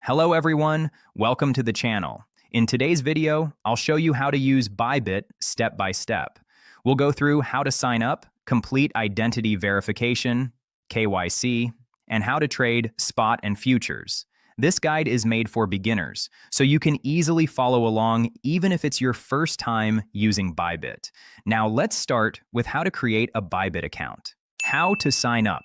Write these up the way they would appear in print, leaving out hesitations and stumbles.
Hello everyone, welcome to the channel. In today's video, I'll show you how to use Bybit step by step. We'll go through how to sign up, complete identity verification, KYC, and how to trade spot and futures. This guide is made for beginners, so you can easily follow along even if it's your first time using Bybit. Now let's start with how to create a Bybit account. How to sign up.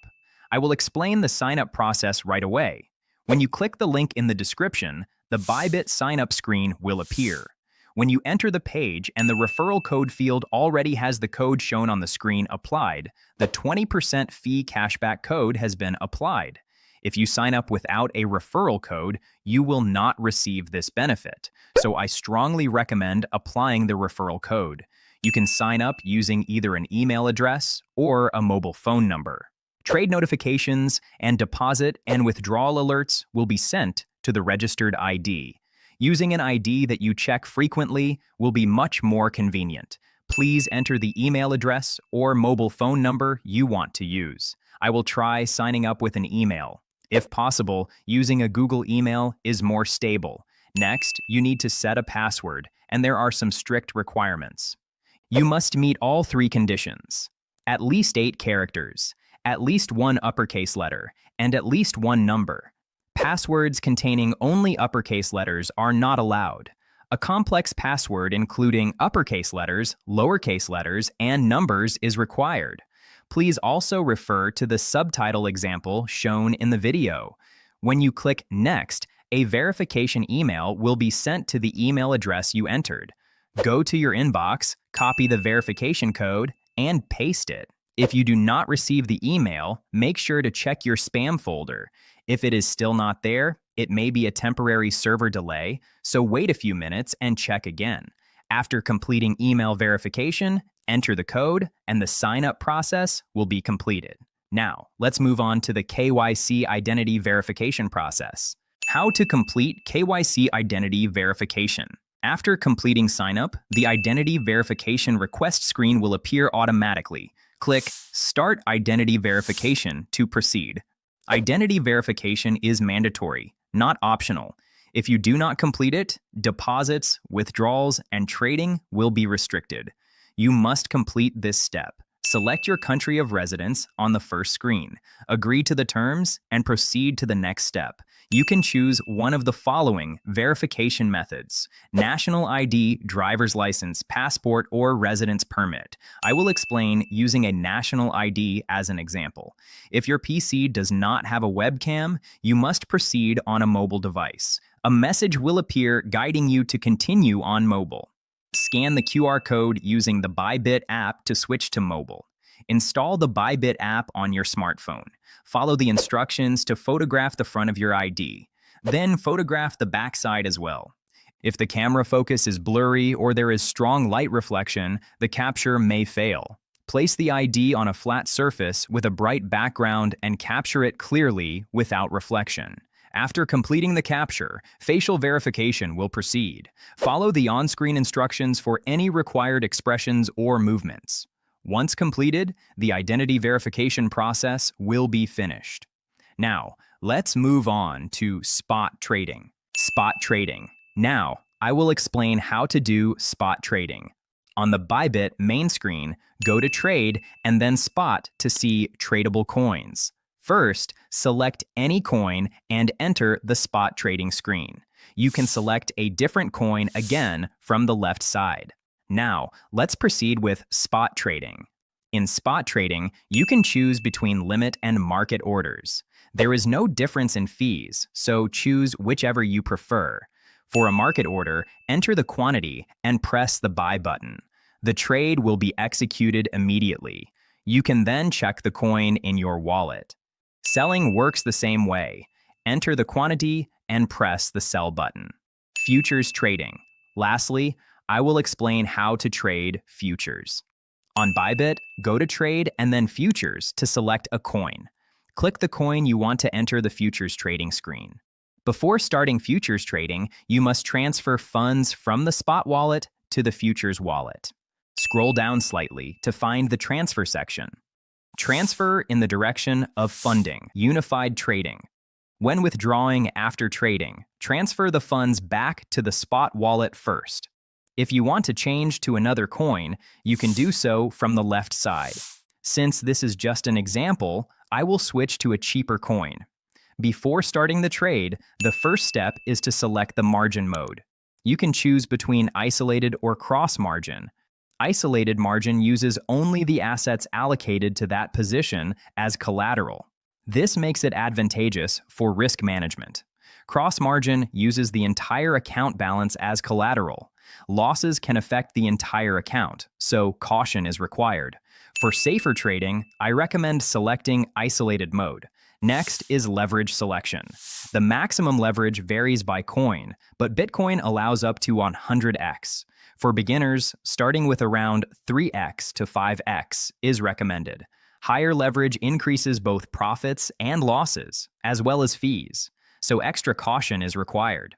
I will explain the sign up process right away. When you click the link in the description, the Bybit sign-up screen will appear. When you enter the page and the referral code field already has the code shown on the screen applied, the 20% fee cashback code has been applied. If you sign up without a referral code, you will not receive this benefit. So I strongly recommend applying the referral code. You can sign up using either an email address or a mobile phone number. Trade notifications and deposit and withdrawal alerts will be sent to the registered ID. Using an ID that you check frequently will be much more convenient. Please enter the email address or mobile phone number you want to use. I will try signing up with an email. If possible, using a Google email is more stable. Next, you need to set a password, and there are some strict requirements. You must meet all three conditions: at least 8 characters, at least 1 uppercase letter, and at least 1 number. Passwords containing only uppercase letters are not allowed. A complex password including uppercase letters, lowercase letters, and numbers is required. Please also refer to the subtitle example shown in the video. When you click Next, a verification email will be sent to the email address you entered. Go to your inbox, copy the verification code, and paste it. If you do not receive the email, make sure to check your spam folder. If it is still not there, it may be a temporary server delay, so wait a few minutes and check again. After completing email verification, enter the code, and the sign-up process will be completed. Now, let's move on to the KYC identity verification process. How to complete KYC identity verification. After completing sign-up, the identity verification request screen will appear automatically. Click Start Identity Verification to proceed. Identity verification is mandatory, not optional. If you do not complete it, deposits, withdrawals, and trading will be restricted. You must complete this step. Select your country of residence on the first screen, agree to the terms, and proceed to the next step. You can choose one of the following verification methods: national ID, driver's license, passport, or residence permit. I will explain using a national ID as an example. If your PC does not have a webcam, you must proceed on a mobile device. A message will appear guiding you to continue on mobile. Scan the QR code using the Bybit app to switch to mobile. Install the Bybit app on your smartphone. Follow the instructions to photograph the front of your ID. Then photograph the back side as well. If the camera focus is blurry or there is strong light reflection, the capture may fail. Place the ID on a flat surface with a bright background and capture it clearly without reflection. After completing the capture, facial verification will proceed. Follow the on-screen instructions for any required expressions or movements. Once completed, the identity verification process will be finished. Now, let's move on to spot trading. Spot trading. Now, I will explain how to do spot trading. On the Bybit main screen, go to Trade and then Spot to see tradable coins. First, select any coin and enter the spot trading screen. You can select a different coin again from the left side. Now, let's proceed with spot trading. In spot trading, you can choose between limit and market orders. There is no difference in fees, so choose whichever you prefer. For a market order, enter the quantity and press the buy button. The trade will be executed immediately. You can then check the coin in your wallet. Selling works the same way. Enter the quantity and press the sell button. Futures trading. Lastly, I will explain how to trade futures. On Bybit, go to Trade and then Futures to select a coin. Click the coin you want to enter the futures trading screen. Before starting futures trading, you must transfer funds from the spot wallet to the futures wallet. Scroll down slightly to find the transfer section. Transfer in the direction of funding, unified trading. When withdrawing after trading, transfer the funds back to the spot wallet first. If you want to change to another coin, you can do so from the left side. Since this is just an example, I will switch to a cheaper coin. Before starting the trade, the first step is to select the margin mode. You can choose between isolated or cross margin. Isolated margin uses only the assets allocated to that position as collateral. This makes it advantageous for risk management. Cross margin uses the entire account balance as collateral. Losses can affect the entire account, so caution is required. For safer trading, I recommend selecting isolated mode. Next is leverage selection. The maximum leverage varies by coin, but Bitcoin allows up to 100x. For beginners, starting with around 3x to 5x is recommended. Higher leverage increases both profits and losses, as well as fees, so extra caution is required.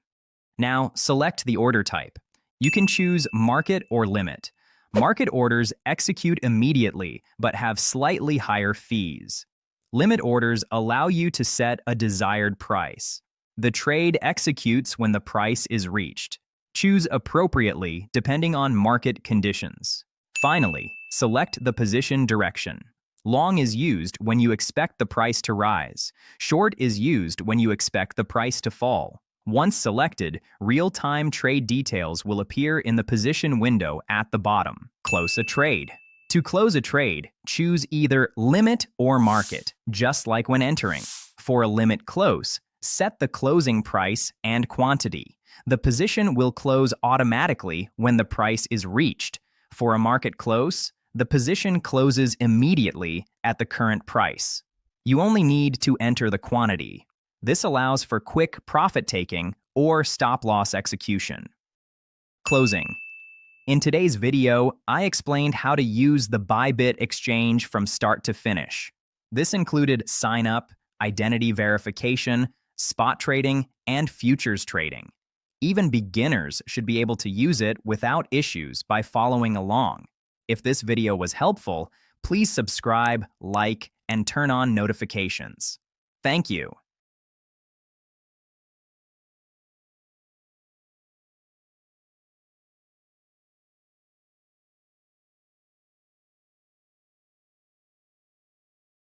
Now, select the order type. You can choose market or limit. Market orders execute immediately, but have slightly higher fees. Limit orders allow you to set a desired price. The trade executes when the price is reached. Choose appropriately depending on market conditions. Finally, select the position direction. Long is used when you expect the price to rise. Short is used when you expect the price to fall. Once selected, real-time trade details will appear in the position window at the bottom. Close a trade. To close a trade, choose either limit or market, just like when entering. For a limit close, set the closing price and quantity. The position will close automatically when the price is reached. For a market close, the position closes immediately at the current price. You only need to enter the quantity. This allows for quick profit-taking or stop-loss execution. Closing. In today's video, I explained how to use the Bybit exchange from start to finish. This included sign-up, identity verification, spot trading, and futures trading. Even beginners should be able to use it without issues by following along. If this video was helpful, please subscribe, like, and turn on notifications. Thank you.